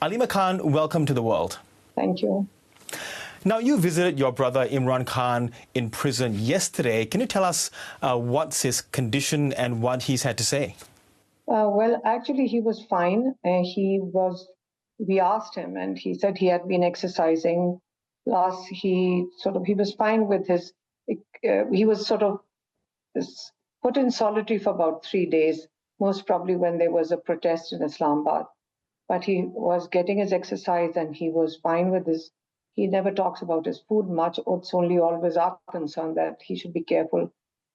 Aleema Khan, welcome to the world. Thank you. Now, you visited your brother Imran Khan in prison yesterday. Can you tell us what's his condition and what he's had to say? Well, actually, he was fine. We asked him, and he said he had been exercising. Plus, he was fine with his. He was put in solitary for about 3 days, most probably when there was a protest in Islamabad. But he was getting his exercise, and he was fine with his. He never talks about his food much. It's only always our concern that he should be careful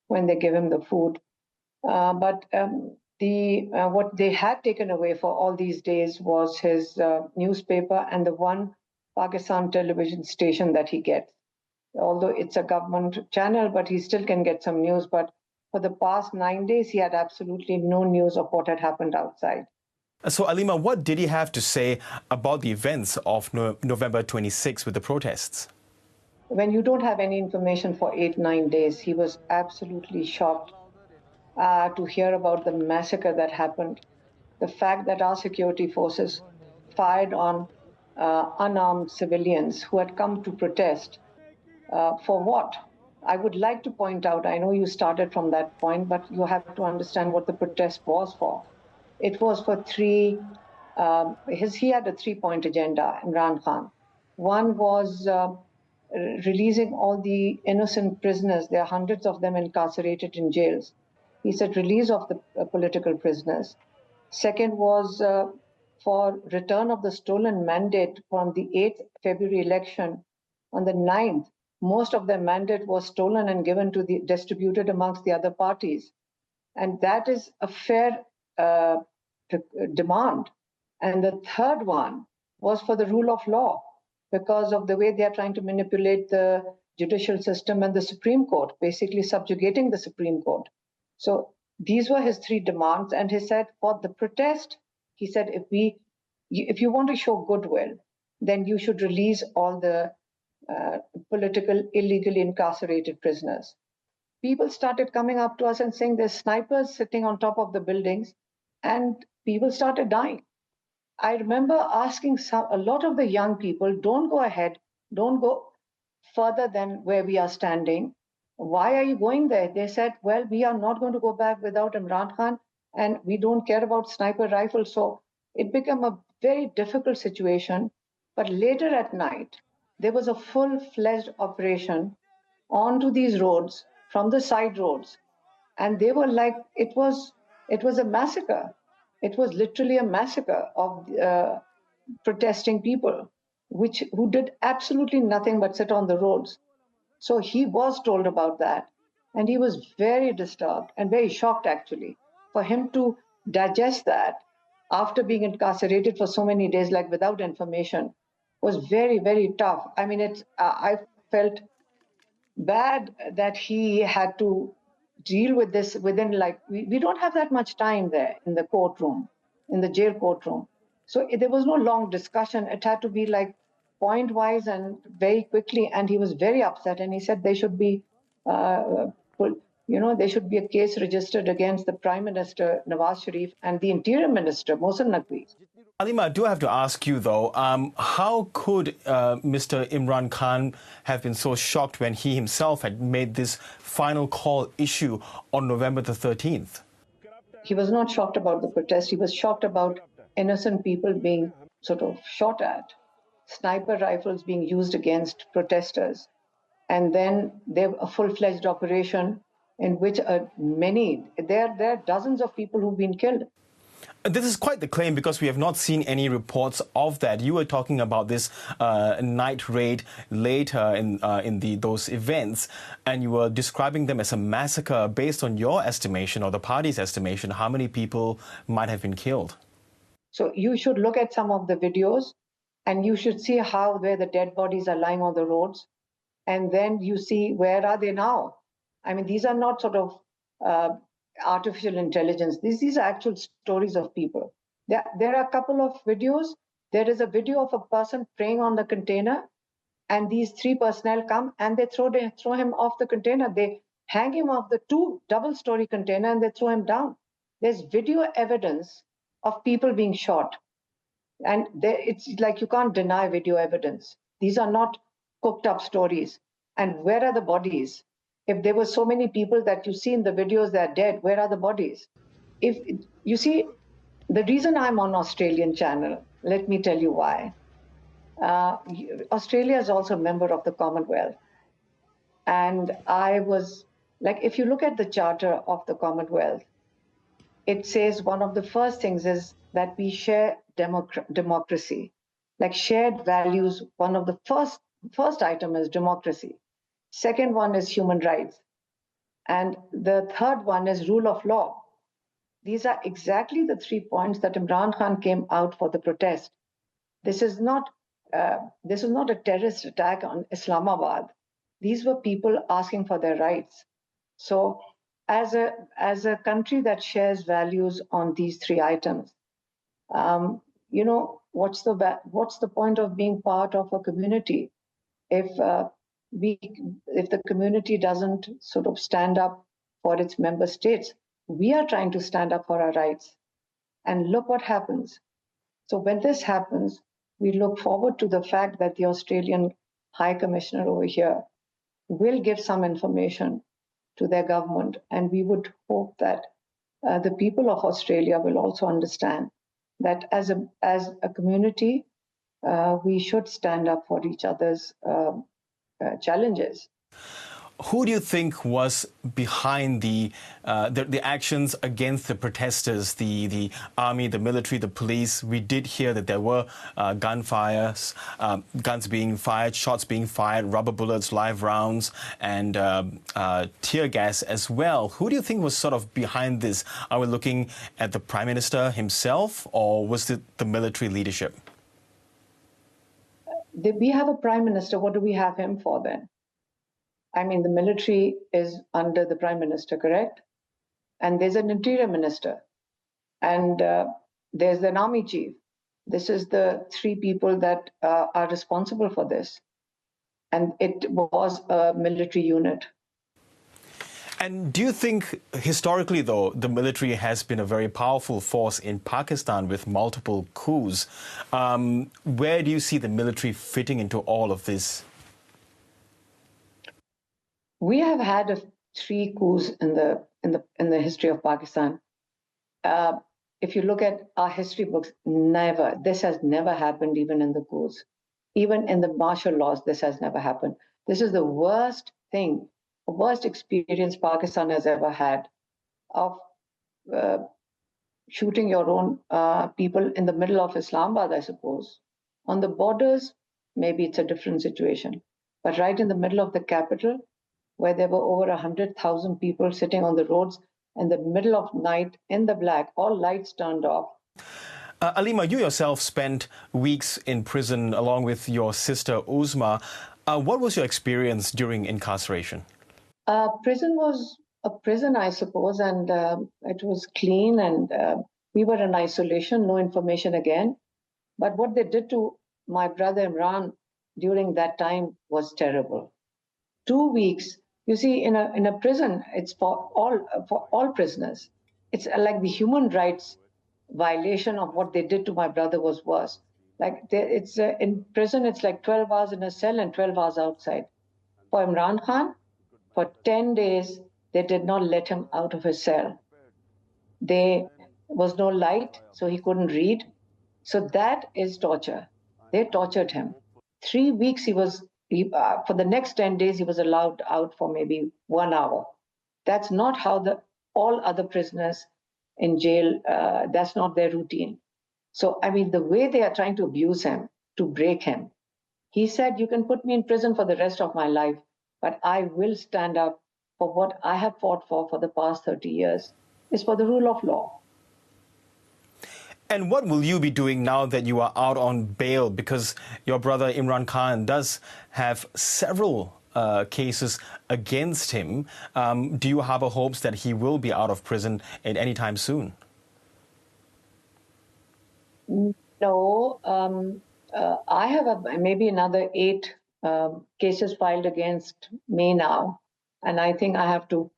when they give him the food. What they had taken away for all these days was his newspaper and the one Pakistan television station that he gets. Although it's a government channel, but he still can get some news. But for the past 9 days, he had absolutely no news of what had happened outside. So, Aleema, what did he have to say about the events of November 26 with the protests? When you don't have any information for 8-9 days, he was absolutely shocked to hear about the massacre that happened. The fact that our security forces fired on unarmed civilians who had come to protest. For what? I would like to point out, I know you started from that point, but you have to understand what the protest was for. It was for he had a 3-point agenda, Imran Khan. One was releasing all the innocent prisoners. There are hundreds of them incarcerated in jails. He said release of the political prisoners. Second was for return of the stolen mandate from the 8th February election. On the 9th, most of their mandate was stolen and distributed amongst the other parties. And that is a fair demand. And the third one was for the rule of law, because of the way they are trying to manipulate the judicial system and the Supreme Court, basically subjugating the Supreme Court. So these were his 3 demands. And he said for the protest, he said, if you want to show goodwill, then you should release all the political, illegally incarcerated prisoners. People started coming up to us and saying there's snipers sitting on top of the buildings, and people started dying. I remember asking a lot of the young people, don't go ahead, don't go further than where we are standing. Why are you going there? They said, well, we are not going to go back without Imran Khan, and we don't care about sniper rifles. So it became a very difficult situation. But later at night, there was a full-fledged operation onto these roads from the side roads. And they were like, it was a massacre. It was literally a massacre of protesting people, who did absolutely nothing but sit on the roads. So he was told about that, and he was very disturbed and very shocked, actually. For him to digest that after being incarcerated for so many days, like without information, was very, very tough. I mean, I felt bad that he had to deal with this within, like, we don't have that much time there in the courtroom, in the jail courtroom. So there was no long discussion. It had to be like point wise and very quickly. And he was very upset. And he said there should be, there should be a case registered against the Prime Minister Nawaz Sharif and the Interior Minister Mohsen Naqvi. Aleema, I do have to ask you, though, how could Mr. Imran Khan have been so shocked when he himself had made this final call issue on November the 13th? He was not shocked about the protest. He was shocked about innocent people being shot at, sniper rifles being used against protesters. And then there a full-fledged operation in which there are dozens of people who've been killed. This is quite the claim, because we have not seen any reports of that. You were talking about this night raid later in those events, and you were describing them as a massacre. Based on your estimation, or the party's estimation, how many people might have been killed? So you should look at some of the videos, and you should see where the dead bodies are lying on the roads. And then you see, where are they now? I mean, these are not artificial intelligence. These are actual stories of people. There are a couple of videos. There is a video of a person praying on the container, and these 3 personnel come and they throw him off the container. They hang him off the 2 double-story container and they throw him down. There's video evidence of people being shot. And it's like you can't deny video evidence. These are not cooked up stories. And where are the bodies? If there were so many people that you see in the videos that are dead, where are the bodies? If you see, the reason I'm on Australian channel, let me tell you why. Australia is also a member of the Commonwealth. And I was like, if you look at the Charter of the Commonwealth, it says one of the first things is that we share democracy, like shared values. One of the first item is democracy. Second one is human rights. And the third one is rule of law. These are exactly the 3 points that Imran Khan came out for the protest. This is not a terrorist attack on Islamabad. These were people asking for their rights. So, as a country that shares values on these 3 items, what's the point of being part of a community if if the community doesn't sort of stand up for its member states? We are trying to stand up for our rights, and look what happens. So when this happens, we look forward to the fact that the Australian High Commissioner over here will give some information to their government. And we would hope that the people of Australia will also understand that as a community, we should stand up for each other's challenges. Who do you think was behind the actions against the protesters, the army, the military, the police? We did hear that there were gunfires, guns being fired, shots being fired, rubber bullets, live rounds, and tear gas as well. Who do you think was sort of behind this? Are we looking at the Prime Minister himself, or was it the military leadership? We have a Prime Minister. What do we have him for then? I mean, the military is under the Prime Minister, correct? And there's an Interior Minister, and there's an Army Chief. This is the 3 people that are responsible for this. And it was a military unit. And do you think, historically, though, the military has been a very powerful force in Pakistan with multiple coups? Where do you see the military fitting into all of this? We have had 3 coups in the history of Pakistan. If you look at our history books, this has never happened, even in the coups. Even in the martial laws, this has never happened. This is the worst thing, the worst experience Pakistan has ever had of shooting your own people in the middle of Islamabad, I suppose. On the borders, maybe it's a different situation. But right in the middle of the capital, where there were over 100,000 people sitting on the roads in the middle of night in the black, all lights turned off. Aleema, you yourself spent weeks in prison along with your sister Uzma. What was your experience during incarceration? Prison was a prison, I suppose, and it was clean, and we were in isolation, no information again. But what they did to my brother Imran during that time was terrible. 2 weeks. You see, in a prison, it's for all prisoners. It's like the human rights violation of what they did to my brother was worse. Like it's in prison, it's like 12 hours in a cell and 12 hours outside. For Imran Khan, for 10 days, they did not let him out of his cell. There was no light, so he couldn't read. So that is torture. They tortured him. 3 weeks for the next 10 days, he was allowed out for maybe 1 hour. That's not how all other prisoners in jail, that's not their routine. So, I mean, the way they are trying to abuse him, to break him, he said, you can put me in prison for the rest of my life, but I will stand up for what I have fought for the past 30 years, is for the rule of law. And what will you be doing now that you are out on bail? Because your brother Imran Khan does have several cases against him. Do you harbor hopes that he will be out of prison at any time soon? No. I have maybe another 8 cases filed against me now. And I think I have to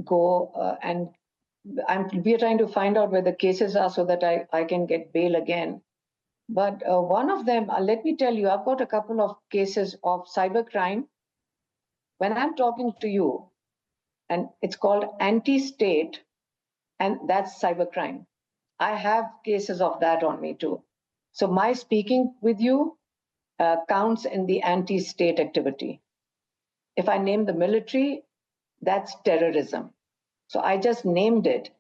go and we are trying to find out where the cases are so that I can get bail again. But one of them, let me tell you, I've got a couple of cases of cybercrime. When I'm talking to you, and it's called anti-state, and that's cybercrime. I have cases of that on me too. So my speaking with you counts in the anti-state activity. If I name the military, that's terrorism. So I just named it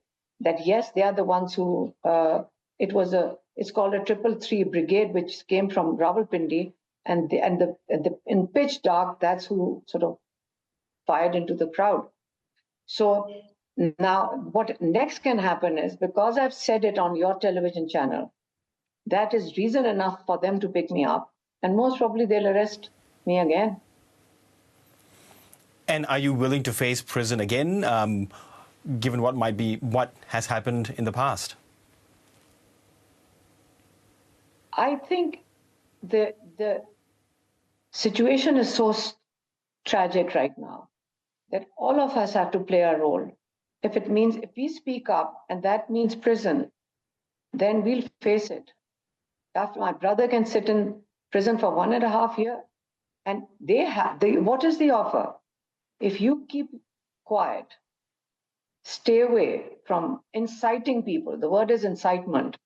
that, yes, they are the ones who, it's called a 333 brigade, which came from Rawalpindi, and in pitch dark, that's who sort of fired into the crowd. So now what next can happen is, because I've said it on your television channel, that is reason enough for them to pick me up, and most probably they'll arrest me again. And are you willing to face prison again, given what has happened in the past? I think the situation is so tragic right now that all of us have to play a role. If we speak up and that means prison, then we'll face it. After my brother can sit in prison for 1.5 years, and what is the offer? If you keep quiet, stay away from inciting people, the word is incitement,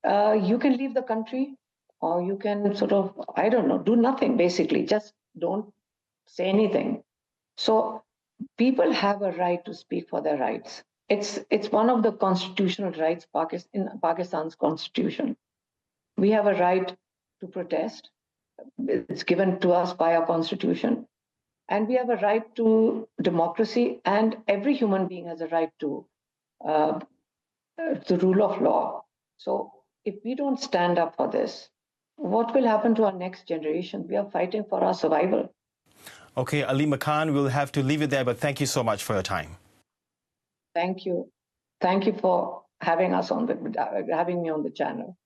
you can leave the country, or you can sort of, I don't know, do nothing, basically, just don't say anything. So people have a right to speak for their rights. It's one of the constitutional rights in Pakistan's constitution. We have a right to protest. It's given to us by our constitution. And we have a right to democracy, and every human being has a right to the rule of law. So if we don't stand up for this, what will happen to our next generation? We are fighting for our survival. Okay, Aleema Khan, we'll have to leave it there, but thank you so much for your time. Thank you. Thank you for having me on the channel.